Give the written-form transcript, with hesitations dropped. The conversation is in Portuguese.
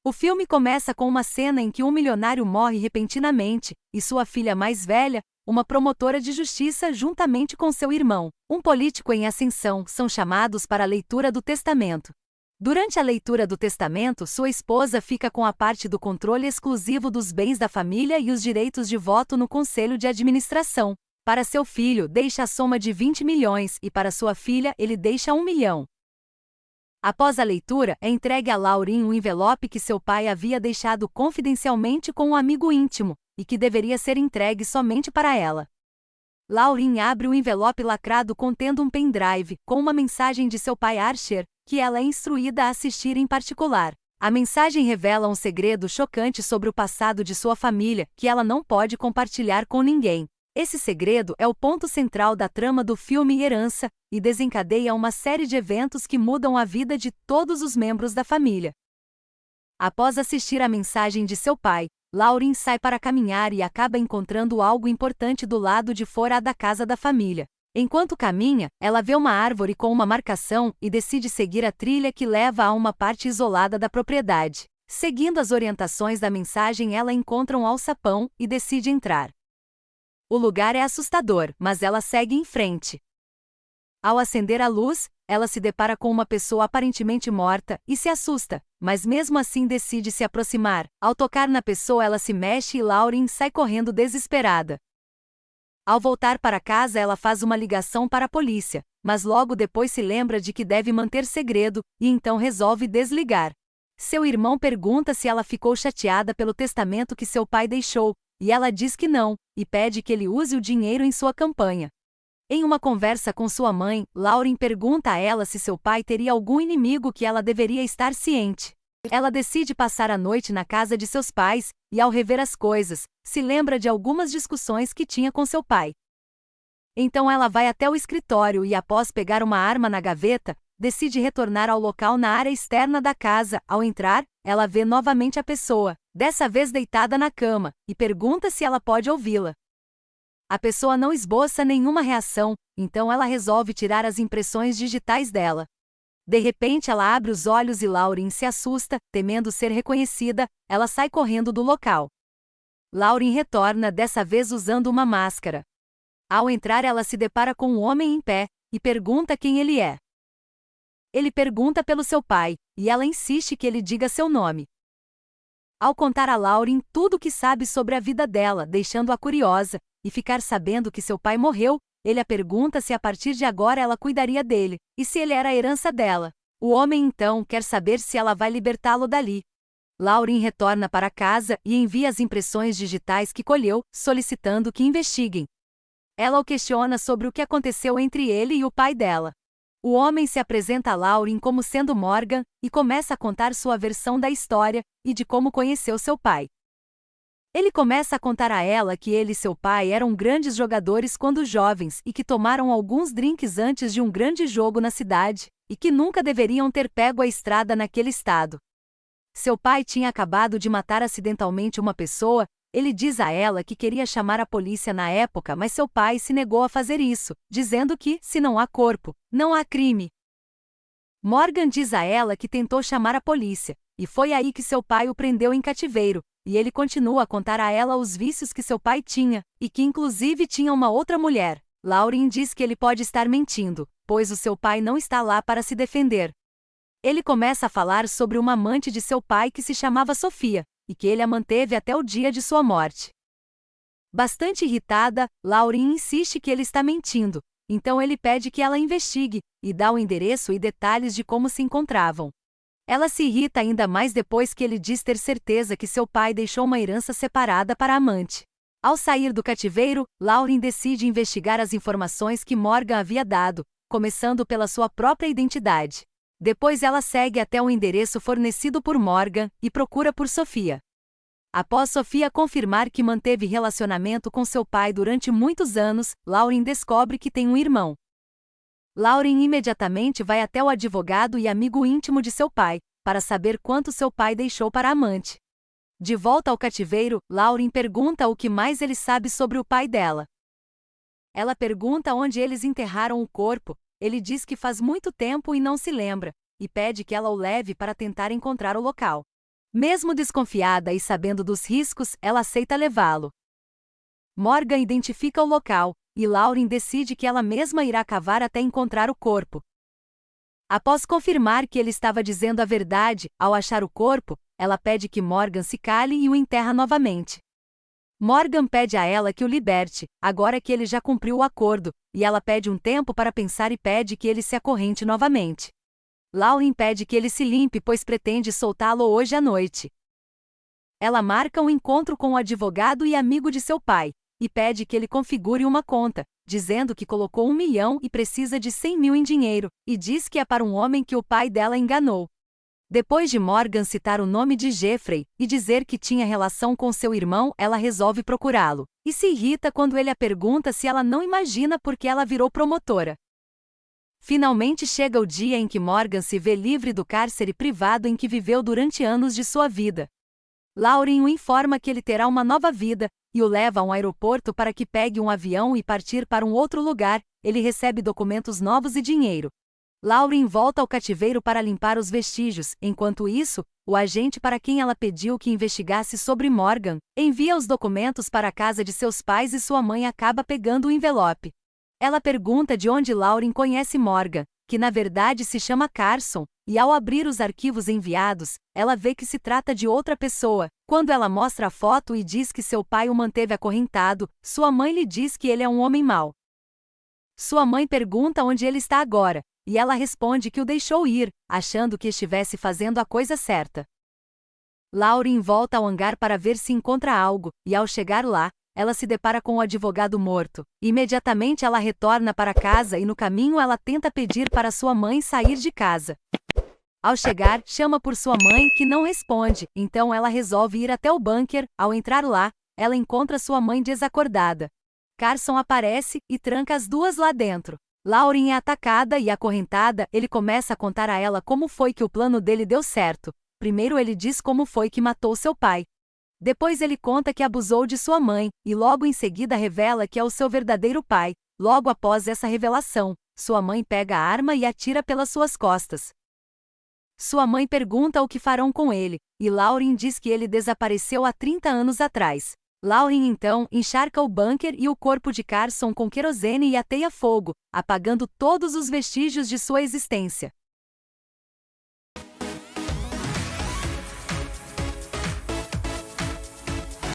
O filme começa com uma cena em que um milionário morre repentinamente, e sua filha mais velha, uma promotora de justiça juntamente com seu irmão, um político em ascensão, são chamados para a leitura do testamento. Durante a leitura do testamento, sua esposa fica com a parte do controle exclusivo dos bens da família e os direitos de voto no conselho de administração. Para seu filho, deixa a soma de 20 milhões e para sua filha, ele deixa 1 milhão. Após a leitura, é entregue a Lauren um envelope que seu pai havia deixado confidencialmente com um amigo íntimo, e que deveria ser entregue somente para ela. Lauren abre o envelope lacrado contendo um pendrive, com uma mensagem de seu pai Archer, que ela é instruída a assistir em particular. A mensagem revela um segredo chocante sobre o passado de sua família, que ela não pode compartilhar com ninguém. Esse segredo é o ponto central da trama do filme Herança, e desencadeia uma série de eventos que mudam a vida de todos os membros da família. Após assistir a mensagem de seu pai, Lauren sai para caminhar e acaba encontrando algo importante do lado de fora da casa da família. Enquanto caminha, ela vê uma árvore com uma marcação e decide seguir a trilha que leva a uma parte isolada da propriedade. Seguindo as orientações da mensagem, ela encontra um alçapão e decide entrar. O lugar é assustador, mas ela segue em frente. Ao acender a luz, ela se depara com uma pessoa aparentemente morta e se assusta, mas mesmo assim decide se aproximar. Ao tocar na pessoa, ela se mexe e Lauren sai correndo desesperada. Ao voltar para casa, ela faz uma ligação para a polícia, mas logo depois se lembra de que deve manter segredo, e então resolve desligar. Seu irmão pergunta se ela ficou chateada pelo testamento que seu pai deixou, e ela diz que não, e pede que ele use o dinheiro em sua campanha. Em uma conversa com sua mãe, Lauren pergunta a ela se seu pai teria algum inimigo que ela deveria estar ciente. Ela decide passar a noite na casa de seus pais, e ao rever as coisas, se lembra de algumas discussões que tinha com seu pai. Então ela vai até o escritório e, após pegar uma arma na gaveta, decide retornar ao local na área externa da casa. Ao entrar, ela vê novamente a pessoa, dessa vez deitada na cama, e pergunta se ela pode ouvi-la. A pessoa não esboça nenhuma reação, então ela resolve tirar as impressões digitais dela. De repente ela abre os olhos e Lauren se assusta, temendo ser reconhecida, ela sai correndo do local. Lauren retorna, dessa vez usando uma máscara. Ao entrar, ela se depara com um homem em pé, e pergunta quem ele é. Ele pergunta pelo seu pai, e ela insiste que ele diga seu nome. Ao contar a Lauren tudo o que sabe sobre a vida dela, deixando-a curiosa, e ficar sabendo que seu pai morreu, ele a pergunta se a partir de agora ela cuidaria dele, e se ele era a herança dela. O homem então quer saber se ela vai libertá-lo dali. Lauren retorna para casa e envia as impressões digitais que colheu, solicitando que investiguem. Ela o questiona sobre o que aconteceu entre ele e o pai dela. O homem se apresenta a Lauren como sendo Morgan, e começa a contar sua versão da história, e de como conheceu seu pai. Ele começa a contar a ela que ele e seu pai eram grandes jogadores quando jovens e que tomaram alguns drinks antes de um grande jogo na cidade, e que nunca deveriam ter pego a estrada naquele estado. Seu pai tinha acabado de matar acidentalmente uma pessoa. Ele diz a ela que queria chamar a polícia na época, mas seu pai se negou a fazer isso, dizendo que, se não há corpo, não há crime. Morgan diz a ela que tentou chamar a polícia, e foi aí que seu pai o prendeu em cativeiro, e ele continua a contar a ela os vícios que seu pai tinha, e que inclusive tinha uma outra mulher. Lauren diz que ele pode estar mentindo, pois o seu pai não está lá para se defender. Ele começa a falar sobre uma amante de seu pai que se chamava Sofia, e que ele a manteve até o dia de sua morte. Bastante irritada, Lauren insiste que ele está mentindo, então ele pede que ela investigue, e dá o endereço e detalhes de como se encontravam. Ela se irrita ainda mais depois que ele diz ter certeza que seu pai deixou uma herança separada para a amante. Ao sair do cativeiro, Lauren decide investigar as informações que Morgan havia dado, começando pela sua própria identidade. Depois ela segue até o endereço fornecido por Morgan e procura por Sofia. Após Sofia confirmar que manteve relacionamento com seu pai durante muitos anos, Lauren descobre que tem um irmão. Lauren imediatamente vai até o advogado e amigo íntimo de seu pai, para saber quanto seu pai deixou para a amante. De volta ao cativeiro, Lauren pergunta o que mais ele sabe sobre o pai dela. Ela pergunta onde eles enterraram o corpo. Ele diz que faz muito tempo e não se lembra, e pede que ela o leve para tentar encontrar o local. Mesmo desconfiada e sabendo dos riscos, ela aceita levá-lo. Morgan identifica o local, e Lauren decide que ela mesma irá cavar até encontrar o corpo. Após confirmar que ele estava dizendo a verdade, ao achar o corpo, ela pede que Morgan se cale e o enterra novamente. Morgan pede a ela que o liberte, agora que ele já cumpriu o acordo, e ela pede um tempo para pensar e pede que ele se acorrente novamente. Lauren pede que ele se limpe pois pretende soltá-lo hoje à noite. Ela marca um encontro com o advogado e amigo de seu pai, e pede que ele configure uma conta, dizendo que colocou 1 milhão e precisa de 100 mil em dinheiro, e diz que é para um homem que o pai dela enganou. Depois de Morgan citar o nome de Jeffrey e dizer que tinha relação com seu irmão, ela resolve procurá-lo, e se irrita quando ele a pergunta se ela não imagina por que ela virou promotora. Finalmente chega o dia em que Morgan se vê livre do cárcere privado em que viveu durante anos de sua vida. Lauren o informa que ele terá uma nova vida, e o leva a um aeroporto para que pegue um avião e partir para um outro lugar. Ele recebe documentos novos e dinheiro. Lauren volta ao cativeiro para limpar os vestígios. Enquanto isso, o agente para quem ela pediu que investigasse sobre Morgan, envia os documentos para a casa de seus pais e sua mãe acaba pegando o envelope. Ela pergunta de onde Lauren conhece Morgan, que na verdade se chama Carson, e ao abrir os arquivos enviados, ela vê que se trata de outra pessoa. Quando ela mostra a foto e diz que seu pai o manteve acorrentado, sua mãe lhe diz que ele é um homem mau. Sua mãe pergunta onde ele está agora, e ela responde que o deixou ir, achando que estivesse fazendo a coisa certa. Lauren volta ao hangar para ver se encontra algo, e ao chegar lá, ela se depara com o advogado morto. Imediatamente ela retorna para casa e no caminho ela tenta pedir para sua mãe sair de casa. Ao chegar, chama por sua mãe, que não responde, então ela resolve ir até o bunker. Ao entrar lá, ela encontra sua mãe desacordada. Carson aparece e tranca as duas lá dentro. Lauren é atacada e acorrentada. Ele começa a contar a ela como foi que o plano dele deu certo. Primeiro ele diz como foi que matou seu pai. Depois ele conta que abusou de sua mãe, e logo em seguida revela que é o seu verdadeiro pai. Logo após essa revelação, sua mãe pega a arma e atira pelas suas costas. Sua mãe pergunta o que farão com ele, e Lauren diz que ele desapareceu há 30 anos atrás. Lauren então encharca o bunker e o corpo de Carson com querosene e ateia fogo, apagando todos os vestígios de sua existência.